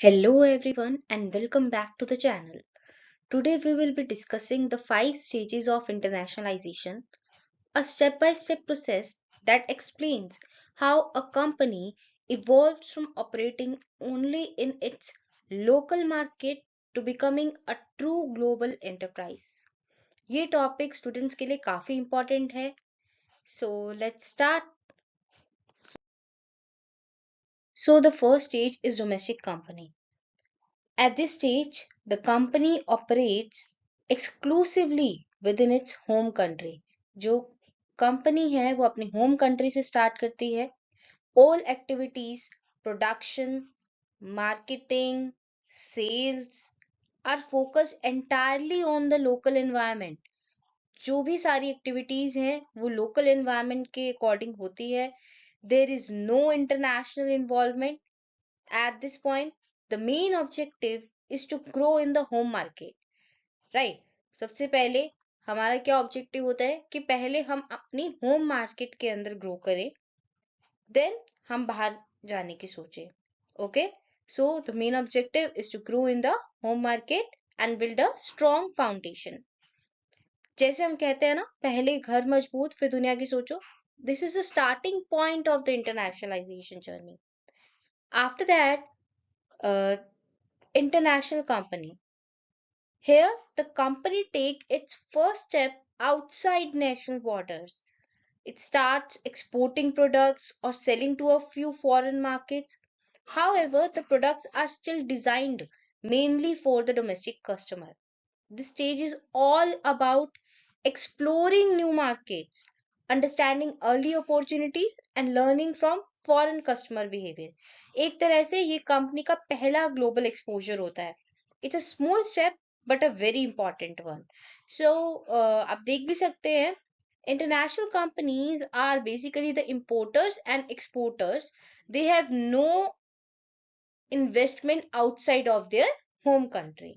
Hello everyone and welcome back to the channel. Today we will be discussing the 5 stages of internationalization, a step-by-step process that explains how a company evolves from operating only in its local market to becoming a true global enterprise. ये topic students के लिए काफी important है. So let's start. So the first stage is domestic company. At this stage, the company operates exclusively within its home country. जो company है वो अपनी home country से स्टार्ट करती है. All activities, production, marketing, sales are focused entirely on the local environment. जो भी सारी एक्टिविटीज हैं वो लोकल एनवायरनमेंट के अकॉर्डिंग होती है. There is no international involvement. At this point, the main objective is to grow in the home market. Right? सबसे पहले हमारा क्या ऑब्जेक्टिव होता है कि पहले हम अपनी होम मार्केट के अंदर ग्रो करें, देन हम बाहर जाने की सोचें. Okay, so the main objective is to grow in the home market and build a strong foundation. जैसे हम कहते हैं ना, पहले घर मजबूत फिर दुनिया की सोचो. This is the starting point of the internationalisation journey. After that, international company. Here, the company take its first step outside national borders. It starts exporting products or selling to a few foreign markets. However, the products are still designed mainly for the domestic customer. This stage is all about exploring new markets, understanding early opportunities and learning from foreign customer behavior. एक तरह से ये company का पहला global exposure होता है. It's a small step but a very important one. So आप देख भी सकते हैं, international companies are basically the importers and exporters. They have no investment outside of their home country.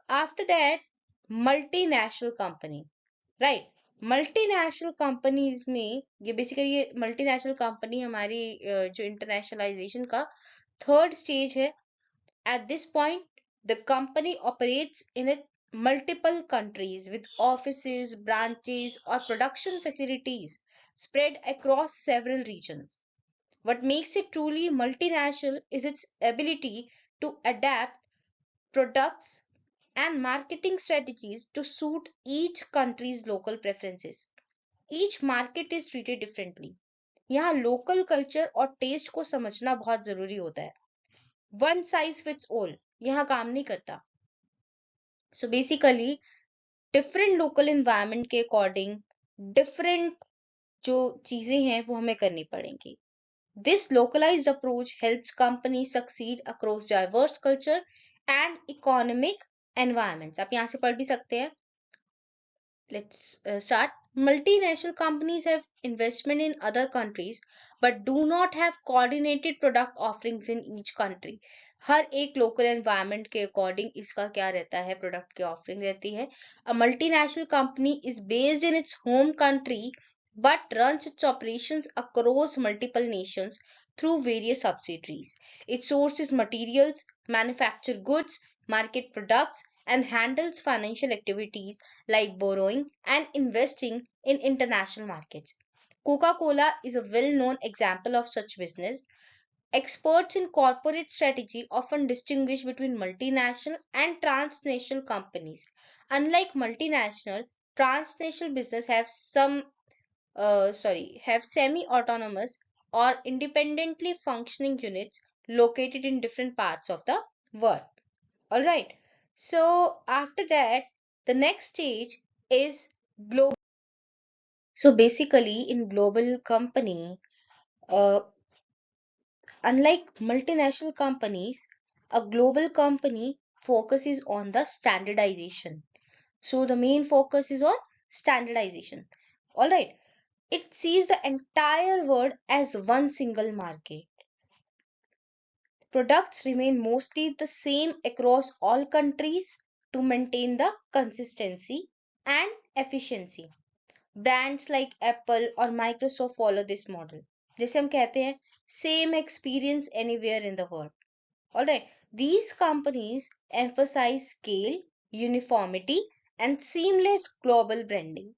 After that, multinational company. Right, multinational companies में ये basically ये multinational company हमारी जो इंटरनेशनलाइजेशन का थर्ड स्टेज है. At this point the company operates in multiple countries with offices, branches or production facilities spread across several regions. What makes it truly multinational is its ability to adapt products and marketing strategies to suit each country's local preferences. Each market is treated differently. यहाँ local culture और test को समझना बहुत जरूरी होता है. One size fits all यहाँ काम नहीं करता. So basically different local environment के अकॉर्डिंग डिफरेंट जो चीजें हैं वो हमें करनी पड़ेंगी. This localized approach helps companies succeed across diverse culture and economic environments. आप यहाँ से पढ़ भी सकते हैं. Let's start. Multinational companies have investment in other countries but do not have coordinated product offerings in each country. हर एक local environment के according इसका क्या रहता है, product की offering रहती है. A multinational company is based in its home country but runs its operations across multiple nations through various subsidiaries. It sources materials, manufactures goods, market products, and handles financial activities like borrowing and investing in international markets. Coca-Cola is a well-known example of such business. Experts in corporate strategy often distinguish between multinational and transnational companies. Unlike multinational, transnational business have semi-autonomous or independently functioning units located in different parts of the world. All right. So after that, the next stage is global. So basically, in global company, uh, unlike multinational companies, a global company focuses on the standardization. So the main focus is on standardization. All right. It sees the entire world as one single market. Products remain mostly the same across all countries to maintain the consistency and efficiency. Brands like Apple or Microsoft follow this model. जैसे हम कहते हैं, same experience anywhere in the world. Alright, these companies emphasize scale, uniformity, and seamless global branding.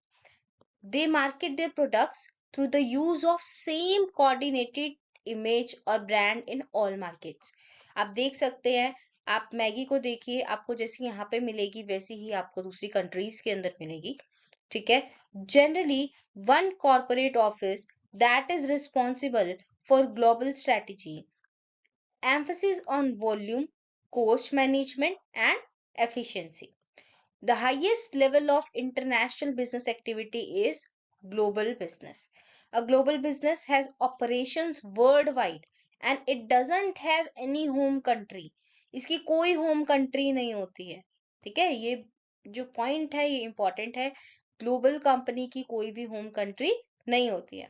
They market their products through the use of same coordinated image और brand in all markets. आप देख सकते हैं, आप Maggi को देखिए, आपको जैसी यहाँ पे मिलेगी वैसी ही आपको दूसरी कंट्रीज के अंदर मिलेगी. ठीक है. Generally, one corporate office that is responsible for global strategy, emphasis on volume, cost management, and efficiency. The highest level of international business activity is global business. A global business has operations worldwide and it doesn't have any home country. इसकी कोई home country नहीं होती है. ठीक है, ये जो point है ये important है. Global company की कोई भी home country नहीं होती है.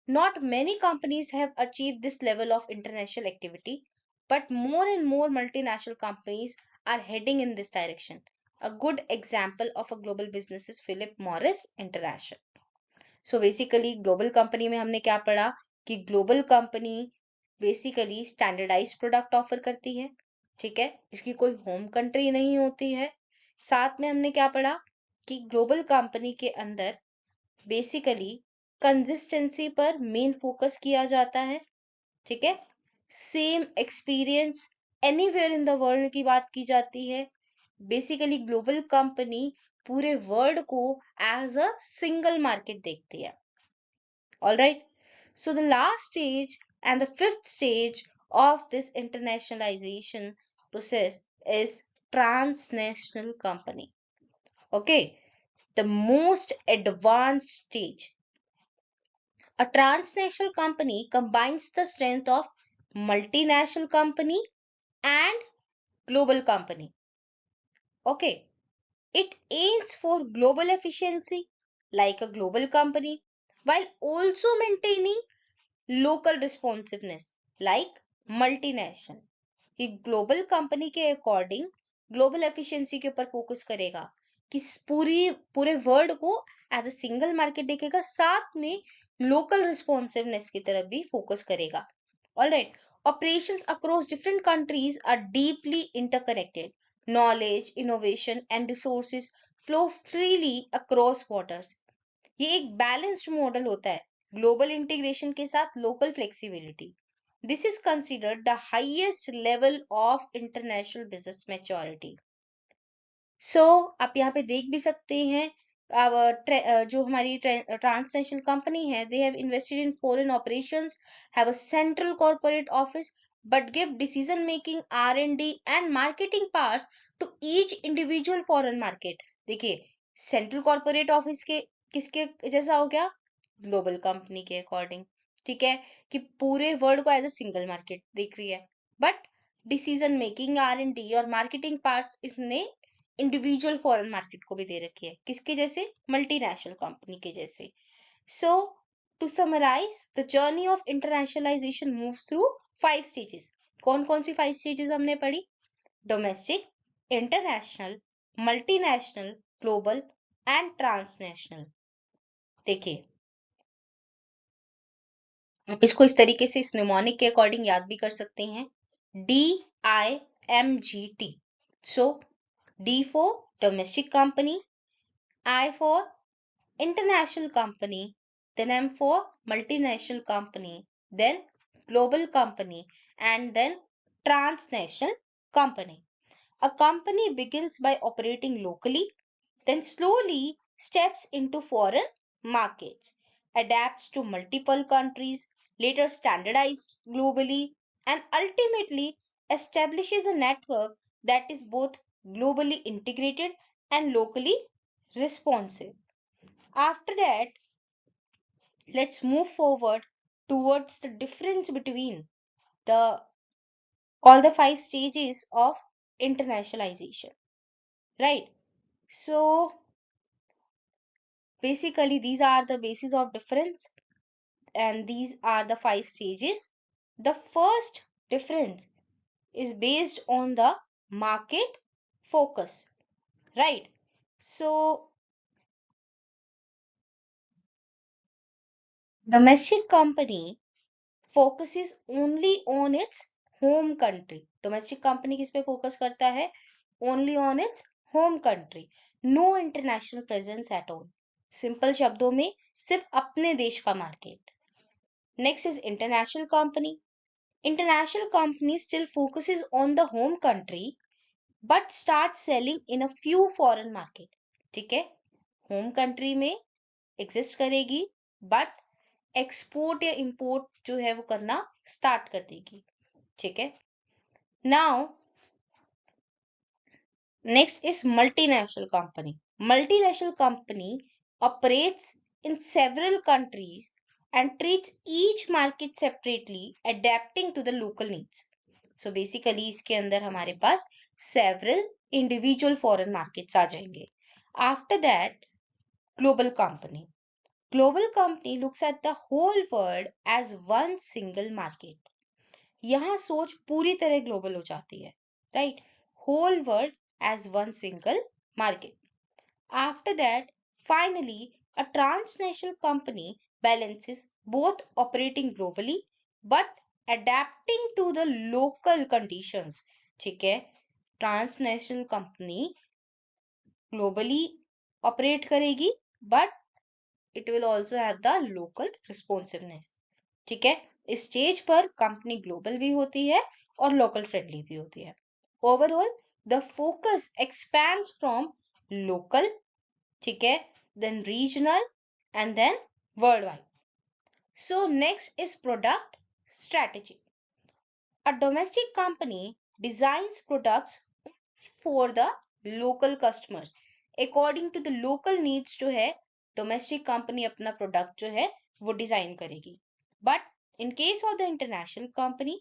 Not many companies have achieved this level of international activity, but more and more multinational companies are heading in this direction. A good example of a global business is Philip Morris International. So basically global company में हमने क्या पढ़ा कि global company basically standardized product offer करती है. ठीक है, इसकी कोई home country नहीं होती है. साथ में हमने क्या पढ़ा कि global company के अंदर बेसिकली कंसिस्टेंसी पर मेन फोकस किया जाता है. ठीक है, same experience anywhere in the world की बात की जाती है. बेसिकली ग्लोबल कंपनी पूरे वर्ल्ड को एज अ सिंगल मार्केट देखती है. All right, so the last stage and the fifth stage of this internationalization process is transnational company. Okay, the most advanced stage. A transnational company combines the strength of multinational company and global company. Okay, it aims for global efficiency like a global company while also maintaining local responsiveness like multinational. कि global company के according global efficiency के ऊपर focus करेगा कि पूरे world को as a single market देखेगा, साथ में लोकल रिस्पॉन्सिवनेस की तरफ भी फोकस करेगा. Alright, operations across different countries are deeply interconnected. Knowledge, innovation and resources flow freely across borders. ये एक बैलेंस्ड मॉडल होता है, ग्लोबल इंटीग्रेशन के साथ local flexibility. This is considered the highest level of international business maturity. So आप यहाँ पे देख भी सकते हैं, जो हमारी ट्रांसनेशनल कंपनी है, they have invested in foreign operations, have a central corporate office, but give decision making, R&D and marketing powers to each individual foreign market. देखिए, सेंट्रल कॉर्पोरेट ऑफिस के किसके जैसा हो गया, ग्लोबल कंपनी के according. ठीक है, कि पूरे वर्ल्ड को एज अ सिंगल मार्केट देख रही है, बट डिसीजन मेकिंग, R&D और मार्केटिंग पार्ट्स इसने इंडिविजुअल फॉरेन मार्केट को भी दे रखी है, किसके जैसे, मल्टीनेशनल कंपनी के जैसे. So to summarise, the journey of internationalisation moves through 5 stages. कौन कौन सी 5 स्टेजेस हमने पढ़ी? Domestic, international, multinational, global and transnational. देखिए, आप इसको इस तरीके से इस निमोनिक के अकॉर्डिंग याद भी कर सकते हैं, DI-MGT. So D for domestic company, I for international company, then M for multinational company, then global company, and then transnational company. A company begins by operating locally, then slowly steps into foreign markets, adapts to multiple countries, later standardized globally, and ultimately establishes a network that is both globally integrated and locally responsive. After that, let's move forward towards the difference between the all the 5 stages of internationalization, right? So basically these are the basis of difference and these are the 5 stages. The first difference is based on the market focus, right? So domestic company focuses only on its home country. Domestic company किस पे focus करता है? Only on its home country, no international presence at all. Simple शब्दों में सिर्फ अपने देश का market. Next is international company. International company still focuses on the home country but start selling in a few foreign market. ठीक है, home country में exist करेगी बट एक्सपोर्ट या इंपोर्ट जो है वो करना स्टार्ट कर देगी। ठीक है, now next is multinational company. Multinational company operates in several countries and treats each market separately, adapting to the local needs. So basically इसके अंदर हमारे पास several individual foreign markets आ जाएंगे। After that, global company. Global company looks at the whole world as one single market. यहाँ सोच पूरी तरह global हो जाती है, right? Whole world as one single market. After that, finally, a transnational company balances both operating globally but adapting to the local conditions. ठीक है, transnational company globally operate करेगी but it will also have the local responsiveness. ठीक है, इस stage पर company global भी होती है और लोकल फ्रेंडली भी होती है। Overall the focus expands from local, ठीक है, then regional and then world wide. So next is product strategy. A domestic company designs products for the local customers according to the local needs। जो है domestic company अपना product जो है वो design करेगी, but in case of the international company,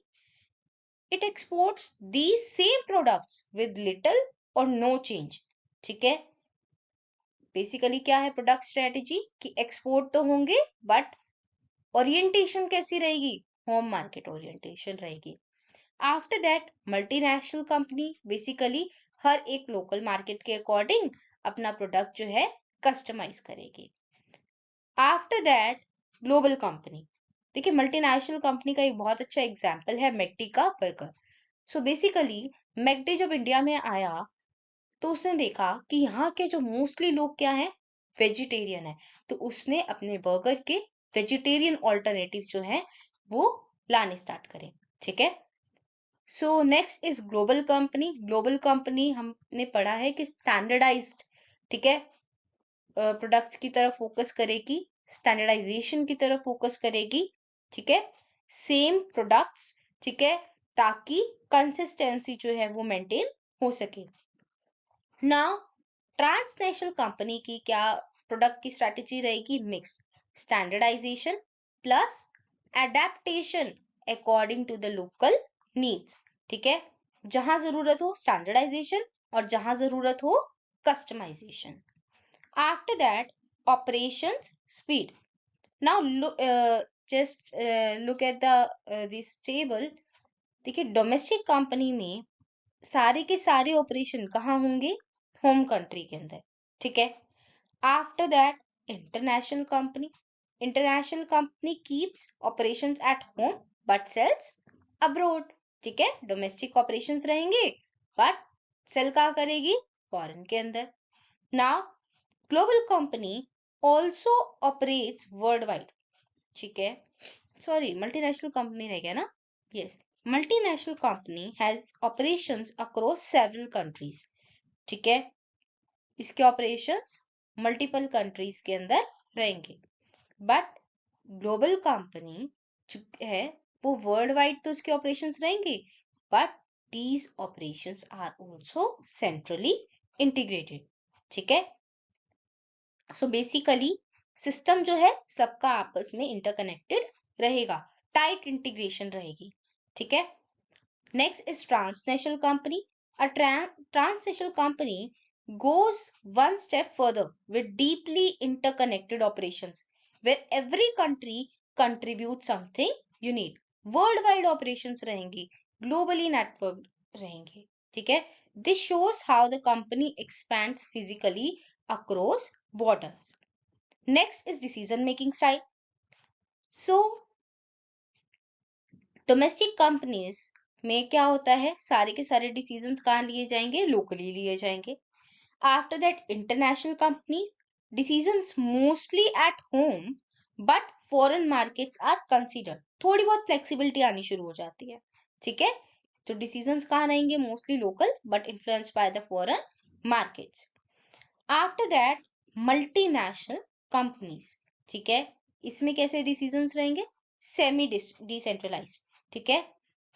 it exports these same products with little or no change। ठीक है, basically क्या है प्रोडक्ट स्ट्रेटेजी कि एक्सपोर्ट तो होंगे बट ओरिएंटेशन कैसी रहेगी? होम मार्केट ओरिएंटेशन रहेगी। After that, multinational company basically हर एक लोकल मार्केट के अकॉर्डिंग अपना प्रोडक्ट जो है कस्टमाइज करेगी। After that, global company. देखिए, मल्टीनेशनल कंपनी का एक बहुत अच्छा एग्जाम्पल है मैकडी का बर्गर। सो बेसिकली मैकडी जब इंडिया में आया तो उसने देखा कि यहाँ के जो मोस्टली लोग क्या हैं, वेजिटेरियन है, तो उसने अपने बर्गर के वेजिटेरियन ऑल्टरनेटिव जो हैं वो लाने स्टार्ट करे। ठीक है, सो next is global company. Global company हमने पढ़ा है कि स्टैंडर्डाइज्ड, ठीक है, प्रोडक्ट्स की तरफ फोकस करेगी, स्टैंडर्डाइजेशन की तरफ फोकस करेगी। ठीक है, सेम प्रोडक्ट्स, ठीक है, ताकि कंसिस्टेंसी जो है वो मेंटेन हो सके। नाउ ट्रांसनेशनल कंपनी की क्या प्रोडक्ट की स्ट्रेटेजी रहेगी? Mix, standardisation plus adaptation according to the local needs. ठीक है, जहां जरूरत हो स्टैंडर्डाइजेशन और जहां जरूरत हो customisation. After that, operations speed. Now just look at the this table। देखिए, डोमेस्टिक कंपनी में सारे के सारे ऑपरेशन कहाँ होंगे? होम कंट्री के अंदर। ठीक है, after that, international company. International company keeps operations at home but sales abroad. ठीक है, डोमेस्टिक ऑपरेशंस रहेंगे बट सेल कहाँ करेगी? फॉरेन के अंदर। Now global company also operates world wide. ठीक है, सॉरी, मल्टीनेशनल कंपनी रह गया ना? Yes, multinational company has operations across several countries. ठीक है, इसके ऑपरेशंस मल्टीपल कंट्रीज के अंदर रहेंगे, बट ग्लोबल कंपनी जो है वो वर्ल्ड वाइड तो उसके ऑपरेशंस रहेंगे, but these operations are also centrally integrated. ठीक है, सो बेसिकली सिस्टम जो है सबका आपस में इंटरकनेक्टेड रहेगा, टाइट इंटीग्रेशन रहेगी। ठीक है, next is transnational company. A transnational company goes one step further with deeply interconnected operations where every country contributes something unique। World wide operations रहेंगी, ग्लोबली नेटवर्क रहेंगे। ठीक है, this shows how the company expands physically across borders। Next is decision making style। So domestic companies में क्या होता है, सारे के सारे डिसीजंस कहाँ लिए जाएंगे, लोकली लिए जाएंगे. After that, international companies, decisions mostly at home, but foreign markets are considered. थोड़ी बहुत flexibility आनी शुरू हो जाती है. ठीक है, तो decisions कहाँ रहेंगे, mostly local but influenced by the foreign markets. After that, multinational companies. ठीक है, इसमें कैसे decisions रहेंगे, semi decentralized. ठीक है,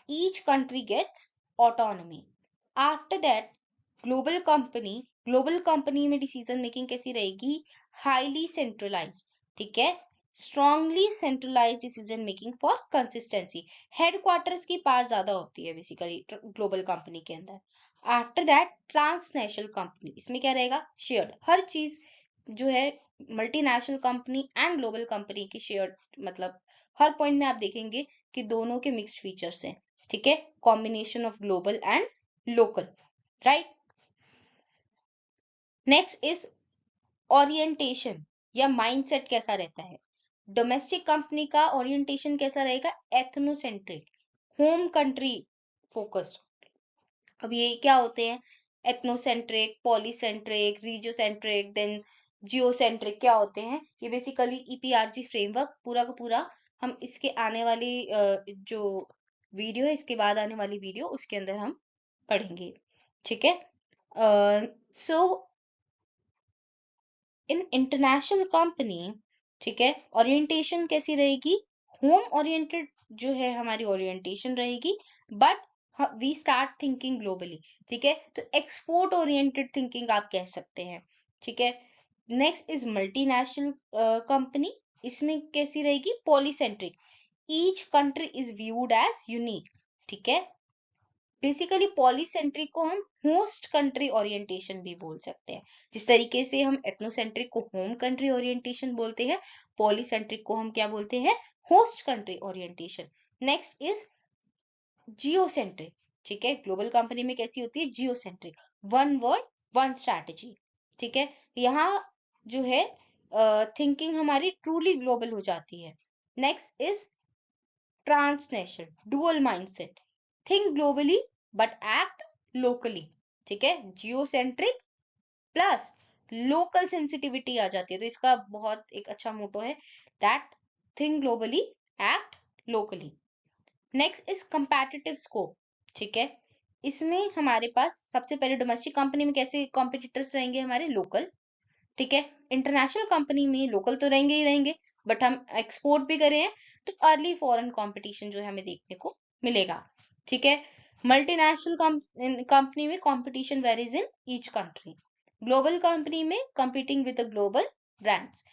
each country gets autonomy. After that, global company में डिसीजन मेकिंग कैसी रहेगी, हाईली सेंट्रलाइज. ठीक है, strongly centralise decision making for consistency. Headquarters की पावर ज्यादा होती है बेसिकली ग्लोबल कंपनी के अंदर. आफ्टर दैट, ट्रांसनेशनल कंपनी, इसमें क्या रहेगा, शेयर्ड. हर चीज जो है multinational company and global company की शेयर्ड, मतलब हर पॉइंट में आप देखेंगे कि दोनों के मिक्स्ड फीचर्स हैं. ठीक है, combination of global and local, right. Next is orientation या माइंडसेट कैसा रहता है. डोमेस्टिक कंपनी का ओरिएंटेशन कैसा रहेगा, एथनोसेंट्रिक, होम कंट्री फोकस्ड. अब ये क्या होते हैं, ethnocentric, polycentric, regiocentric, then geocentric, क्या होते हैं ये, बेसिकली ईपीआरजी फ्रेमवर्क पूरा का पूरा हम इसके आने वाली जो वीडियो है, इसके बाद आने वाली वीडियो, उसके अंदर हम पढ़ेंगे. ठीक है, सो इन इंटरनेशनल कंपनी, ठीक है, ओरिएंटेशन कैसी रहेगी, होम ओरिएंटेड जो है हमारी ओरिएंटेशन रहेगी, but we start thinking globally. ठीक है, तो एक्सपोर्ट ओरिएंटेड थिंकिंग आप कह सकते हैं. ठीक है, नेक्स्ट इज मल्टीनेशनल कंपनी, इसमें कैसी रहेगी, polycentric, each country is viewed as unique. ठीक है, बेसिकली पॉलीसेंट्रिक को हम होस्ट कंट्री ओरिएंटेशन भी बोल सकते हैं. जिस तरीके से हम एथनोसेंट्रिक को होम कंट्री ओरिएंटेशन बोलते हैं, पॉलीसेंट्रिक को हम क्या बोलते हैं, host country orientation. Next is geocentric. ठीक है, ग्लोबल कंपनी में कैसी होती है, geocentric, one word one strategy. ठीक है, यहाँ जो है थिंकिंग हमारी ट्रूली ग्लोबल हो जाती है. Next is transnational, dual mindset, think globally but act locally. ठीक है, जियोसेंट्रिक प्लस लोकल सेंसिटिविटी आ जाती है, तो इसका बहुत एक अच्छा मोटो है, that think globally act locally. Next is competitive scope. ठीक है, इसमें हमारे पास सबसे पहले डोमेस्टिक कंपनी में कैसे कॉम्पिटिटर्स रहेंगे, हमारे लोकल. ठीक है, इंटरनेशनल कंपनी में लोकल तो रहेंगे ही रहेंगे, बट हम एक्सपोर्ट भी कर रहे हैं, तो अर्ली फॉरेन कंपटीशन जो है हमें देखने को मिलेगा. ठीक है, मल्टीनेशनल कंपनी में competition varies in each country. Global company में competing with the global brands.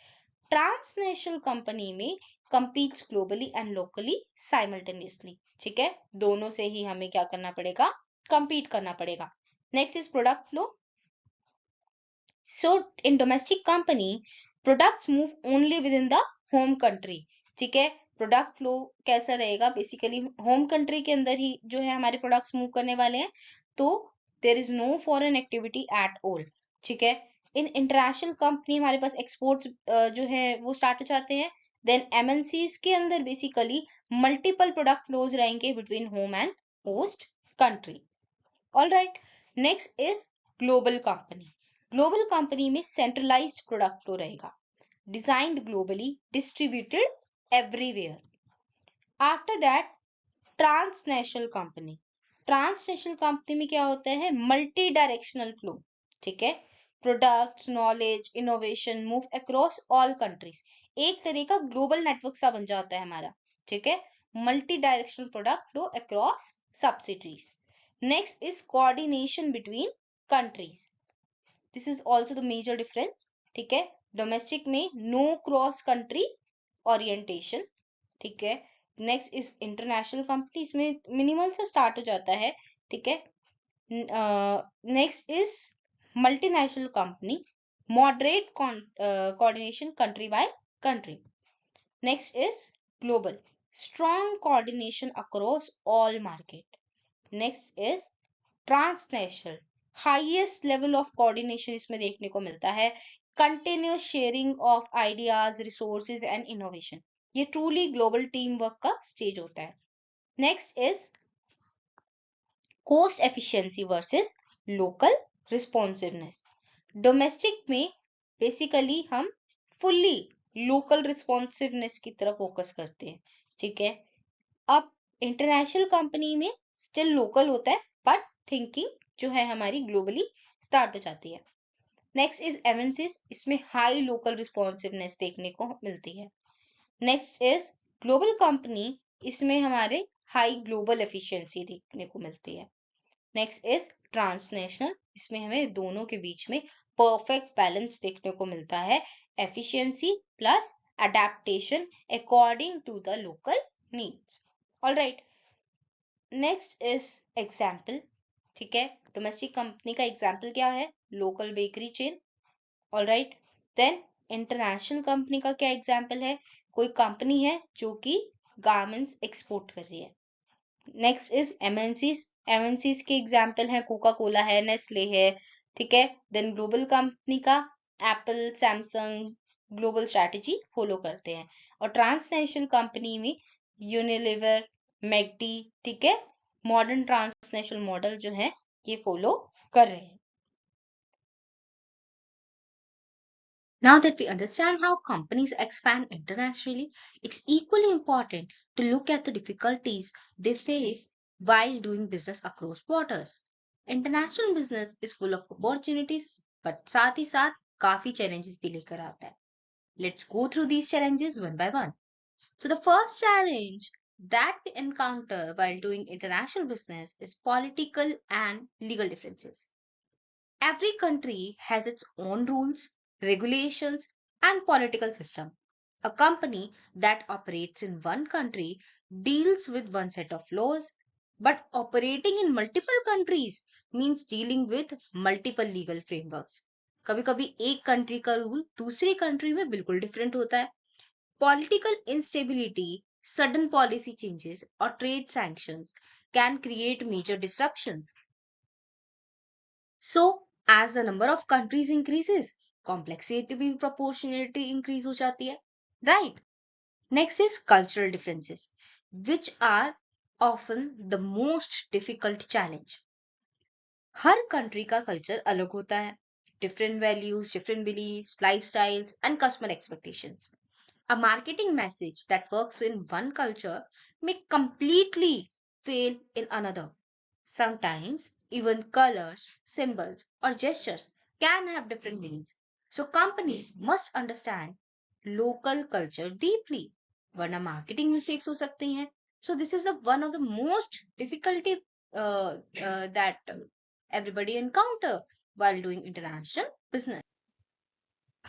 Transnational company में competes globally and locally simultaneously. ठीक है, दोनों से ही हमें क्या करना पड़ेगा, compete करना पड़ेगा. Next is product flow. So in domestic company, products move only within the home country. ठीक है, प्रोडक्ट फ्लो कैसा रहेगा, बेसिकली होम कंट्री के अंदर ही जो है हमारे प्रोडक्ट्स मूव करने वाले हैं, तो there is no foreign activity at all. ठीक है, इन इंटरनेशनल कंपनी हमारे पास एक्सपोर्ट्स जो है वो स्टार्ट हो जाते हैं. देन एमएनसीज के अंदर बेसिकली मल्टीपल प्रोडक्ट फ्लोज रहेंगे between home and host country. All right, next is global company. Global company में सेंट्रलाइज्ड प्रोडक्ट फ्लो रहेगा, designed globally, distributed everywhere. After that, transnational company. Transnational company में क्या होता है, multi directional flow. ठीक है, products, knowledge, innovation move across all countries. एक तरह का ग्लोबल नेटवर्क सा बन जाता है हमारा. ठीक है, multi directional product flow across subsidies. Next is coordination between countries. This is also the major difference. ठीक है, डोमेस्टिक में नो क्रॉस कंट्री ओरिएंटेशन. ठीक है, नेक्स्ट इज इंटरनेशनल कंपनी, इसमें मिनिमल से स्टार्ट हो जाता है. ठीक है, next is multinational company, moderate coordination country by country. Next is global, strong coordination across all market. Next is transnational, highest level of coordination इसमें देखने को मिलता है, continuous sharing of ideas, resources and innovation. ये truly global team work का stage होता है. Next is cost efficiency versus local responsiveness. Domestic में बेसिकली हम फुल्ली लोकल रिस्पॉन्सिवनेस की तरफ फोकस करते हैं, ठीक है। अब इंटरनेशनल कंपनी में स्टिल लोकल होता है, बट थिंकिंग जो है हमारी ग्लोबली स्टार्ट हो जाती है। नेक्स्ट इज एमएनसीज, इसमें हाई लोकल रिस्पॉन्सिवनेस देखने को मिलती है। नेक्स्ट इज ग्लोबल कंपनी, इसमें हमारे हाई ग्लोबल एफिशिएंसी देखने को मिलती है। नेक्स्ट इज ट्रांसनेशनल, इसमें हमें दोनों के बीच में परफेक्ट बैलेंस देखने को मिलता है, efficiency plus adaptation according to the local needs. Alright, next is example, ठीक है। डोमेस्टिक कंपनी का एग्जाम्पल क्या है? Local bakery chain. Alright, then international company का क्या एग्जाम्पल है? कोई कंपनी है जो कि गारमेंट्स एक्सपोर्ट कर रही है। नेक्स्ट इज एमएनसीज, एमएनसीज के एग्जाम्पल है कोका कोला है, नेस्ले है, ठीक है। देन ग्लोबल कंपनी का Apple, Samsung global strategy follow करते हैं। और ट्रांसनेशनल कंपनी में यूनिलीवर, मैकडी, ठीक है, मॉडर्न ट्रांसनेशनल मॉडल जो है ये फॉलो कर रहे हैं। Now that we understand how companies expand internationally, it's equally important to look at the difficulties they face while doing business across borders. International business is full of opportunities, but साथ ही साथ काफी challenges भी लेकर आता है. Let's go through these challenges one by one. So the first challenge that we encounter while doing international business is political and legal differences. Every country has its own rules, regulations, and political system. A company that operates in one country deals with one set of laws, but operating in multiple countries means dealing with multiple legal frameworks. कभी-कभी एक country का rule दूसरी country में बिल्कुल different होता है. Political instability, sudden policy changes, or trade sanctions can create major disruptions. So, as the number of countries increases, complexity भी proportionality increase हो जाती है, right? Next is cultural differences, which are often the most difficult challenge. Her country का culture अलग होता है, different values, different beliefs, lifestyles, and customer expectations. A marketing message that works in one culture may completely fail in another. Sometimes even colors, symbols, or gestures can have different meanings. So companies must understand local culture deeply. वरना marketing mistakes हो सकती हैं. So this is the one of the most difficulty that everybody encounter while doing international business.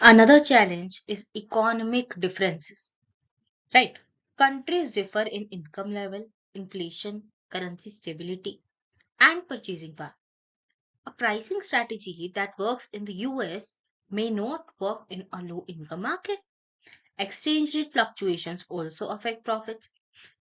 Another challenge is economic differences. Right? Countries differ in income level, inflation, currency stability, and purchasing power. A pricing strategy that works in the US may not work in a low income market. Exchange rate fluctuations also affect profits.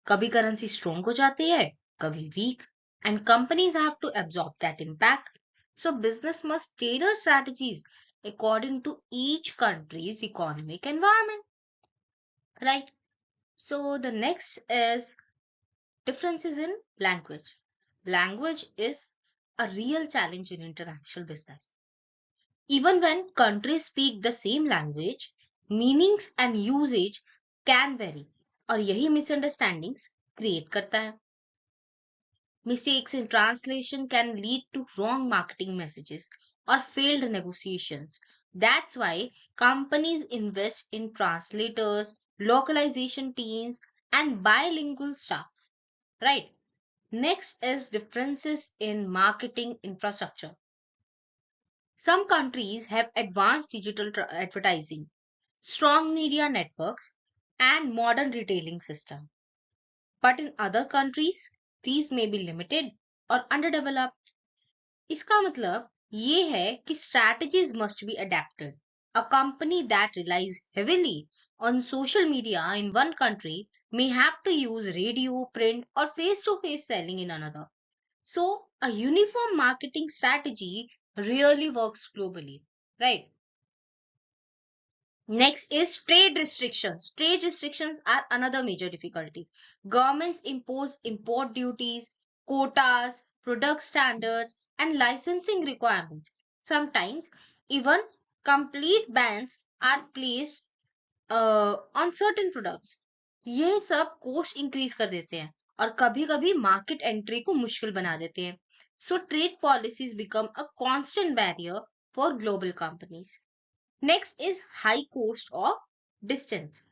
कभी currency strong हो जाती है, कभी weak, and companies have to absorb that impact. So business must tailor strategies according to each country's economic environment. Right? So the next is differences in language. Language is a real challenge in international business. Even when countries speak the same language, meanings and usage can vary. और यही misunderstandings create करता है. Mistakes in translation can lead to wrong marketing messages or failed negotiations. That's why companies invest in translators, localization teams, and bilingual staff. Right? Next is differences in marketing infrastructure. Some countries have advanced digital advertising, strong media networks, and modern retailing system. But in other countries, these may be limited or underdeveloped. इसका मतलब ये है कि strategies must be adapted. A company that relies heavily on social media in one country may have to use radio, print, or face-to-face selling in another. So, a uniform marketing strategy really works globally, right? Next is trade restrictions. Trade restrictions are another major difficulty. Governments impose import duties, quotas, product standards, and licensing requirements. Sometimes even complete bans are placed on certain products. ये सब cost increase कर देते हैं और कभी-कभी market entry को मुश्किल बना देते हैं. So trade policies become a constant barrier for global companies. Next is high cost of distance.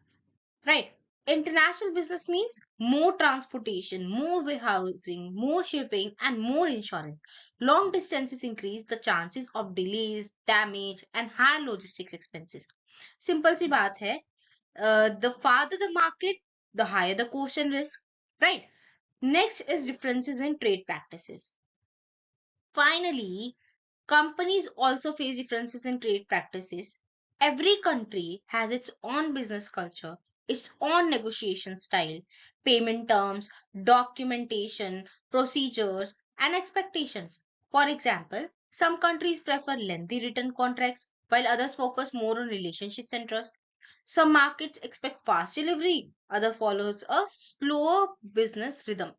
Right. International business means more transportation, more warehousing, more shipping, and more insurance. Long distances increase the chances of delays, damage, and higher logistics expenses. Simple सी बात है, the farther the market, the higher the cost and risk. Right. Next is differences in trade practices. Finally, companies also face differences in trade practices. Every country has its own business culture, its own negotiation style, payment terms, documentation, procedures, and expectations. For example, some countries prefer lengthy written contracts, while others focus more on relationships and trust. Some markets expect fast delivery, other follows a slower business rhythm.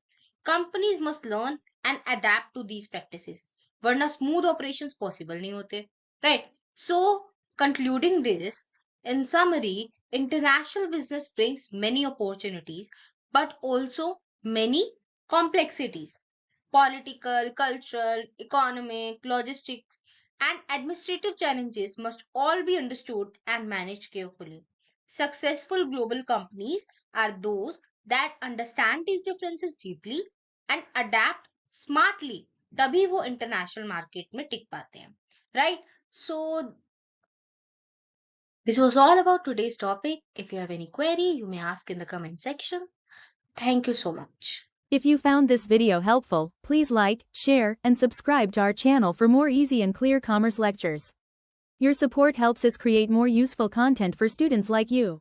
Companies must learn and adapt to these practices, वरना smooth operations possible नहीं होते. Right. So, concluding this, in summary, international business brings many opportunities, but also many complexities. Political, cultural, economic, logistics, and administrative challenges must all be understood and managed carefully. Successful global companies are those that understand these differences deeply and adapt smartly. तभी वो international market में टिक पाते हैं. Right? So this was all about today's topic. If you have any query, you may ask in the comment section. Thank you so much. If you found this video helpful, please like, share, and subscribe to our channel for more easy and clear commerce lectures. Your support helps us create more useful content for students like you.